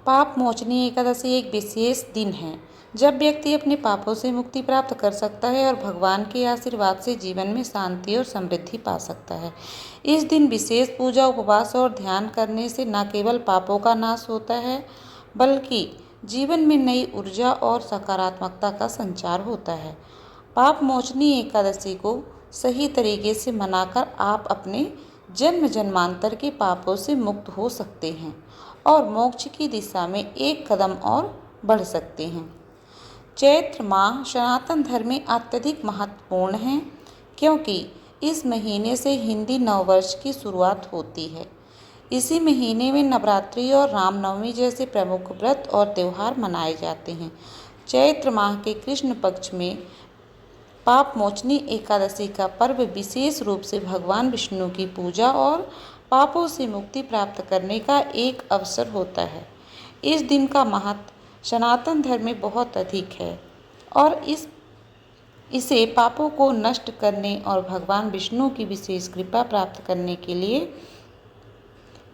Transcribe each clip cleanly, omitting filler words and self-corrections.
पाप मोचनी एकादशी एक विशेष दिन है जब व्यक्ति अपने पापों से मुक्ति प्राप्त कर सकता है और भगवान के आशीर्वाद से जीवन में शांति और समृद्धि पा सकता है। इस दिन विशेष पूजा, उपवास और ध्यान करने से न केवल पापों का नाश होता है बल्कि जीवन में नई ऊर्जा और सकारात्मकता का संचार होता है। पाप मोचनी एकादशी को सही तरीके से मनाकर आप अपने जन्म जन्मांतर के पापों से मुक्त हो सकते हैं और मोक्ष की दिशा में एक कदम और बढ़ सकते हैं। चैत्र माह सनातन धर्म में अत्यधिक महत्वपूर्ण है क्योंकि इस महीने से हिंदी नववर्ष की शुरुआत होती है। इसी महीने में नवरात्रि और रामनवमी जैसे प्रमुख व्रत और त्यौहार मनाए जाते हैं। चैत्र माह के कृष्ण पक्ष में पाप मोचनी एकादशी का पर्व विशेष रूप से भगवान विष्णु की पूजा और पापों से मुक्ति प्राप्त करने का एक अवसर होता है। इस दिन का महत्व सनातन धर्म में बहुत अधिक है और इसे पापों को नष्ट करने और भगवान विष्णु की विशेष कृपा प्राप्त करने के लिए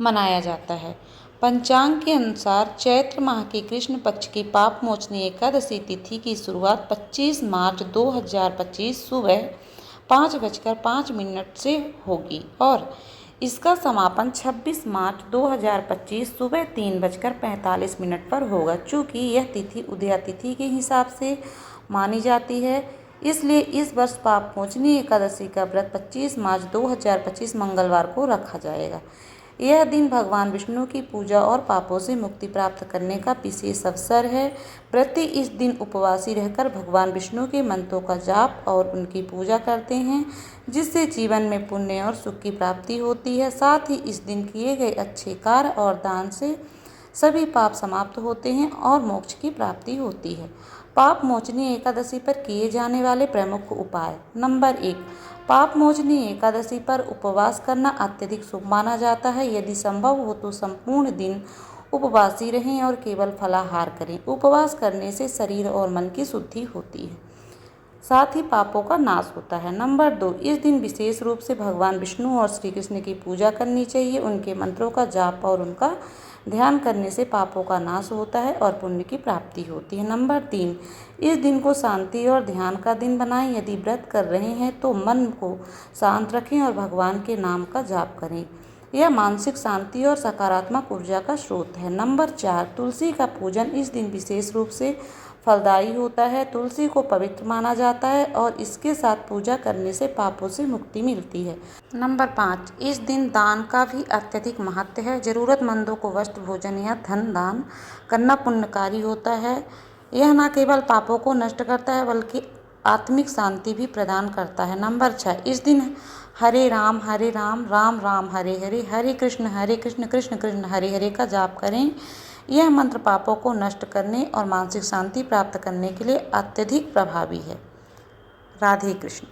मनाया जाता है। पंचांग के अनुसार चैत्र माह के कृष्ण पक्ष की पाप मोचनी एकादशी तिथि की शुरुआत 25 मार्च 2025 सुबह 5:05 से होगी और इसका समापन 26 मार्च 2025 सुबह 3:45 पर होगा। चूँकि यह तिथि उदया तिथि के हिसाब से मानी जाती है, इसलिए इस वर्ष पाप मोचनी एकादशी का व्रत 25 मार्च 2025 मंगलवार को रखा जाएगा। यह दिन भगवान विष्णु की पूजा और पापों से मुक्ति प्राप्त करने का विशेष अवसर है। व्रती इस दिन उपवासी रहकर भगवान विष्णु के मंत्रों का जाप और उनकी पूजा करते हैं, जिससे जीवन में पुण्य और सुख की प्राप्ति होती है। साथ ही इस दिन किए गए अच्छे कार्य और दान से सभी पाप समाप्त होते हैं और मोक्ष की प्राप्ति होती है। पाप मोचनी एकादशी पर किए जाने वाले प्रमुख उपाय। नंबर 1, पाप मोचनी एकादशी पर उपवास करना अत्यधिक शुभ माना जाता है। यदि संभव हो तो संपूर्ण दिन उपवासी रहें और केवल फलाहार करें। उपवास करने से शरीर और मन की शुद्धि होती है, साथ ही पापों का नाश होता है। नंबर 2, इस दिन विशेष रूप से भगवान विष्णु और श्री कृष्ण की पूजा करनी चाहिए। उनके मंत्रों का जाप और उनका ध्यान करने से पापों का नाश होता है और पुण्य की प्राप्ति होती है। नंबर 3, इस दिन को शांति और ध्यान का दिन बनाएं। यदि व्रत कर रहे हैं तो मन को शांत रखें और भगवान के नाम का जाप करें। यह मानसिक शांति और सकारात्मक ऊर्जा का स्रोत है। नंबर 4, तुलसी का पूजन इस दिन विशेष रूप से फलदायी होता है। तुलसी को पवित्र माना जाता है और इसके साथ पूजा करने से पापों से मुक्ति मिलती है। नंबर 5, इस दिन दान का भी अत्यधिक महत्व है। जरूरतमंदों को वस्त्र, भोजन या धन दान करना पुण्यकारी होता है। यह न केवल पापों को नष्ट करता है बल्कि आत्मिक शांति भी प्रदान करता है। नंबर 6, इस दिन हरे राम राम राम हरे हरे, हरे कृष्ण कृष्ण कृष्ण हरे हरे का जाप करें। यह मंत्र पापों को नष्ट करने और मानसिक शांति प्राप्त करने के लिए अत्यधिक प्रभावी है। राधे कृष्ण।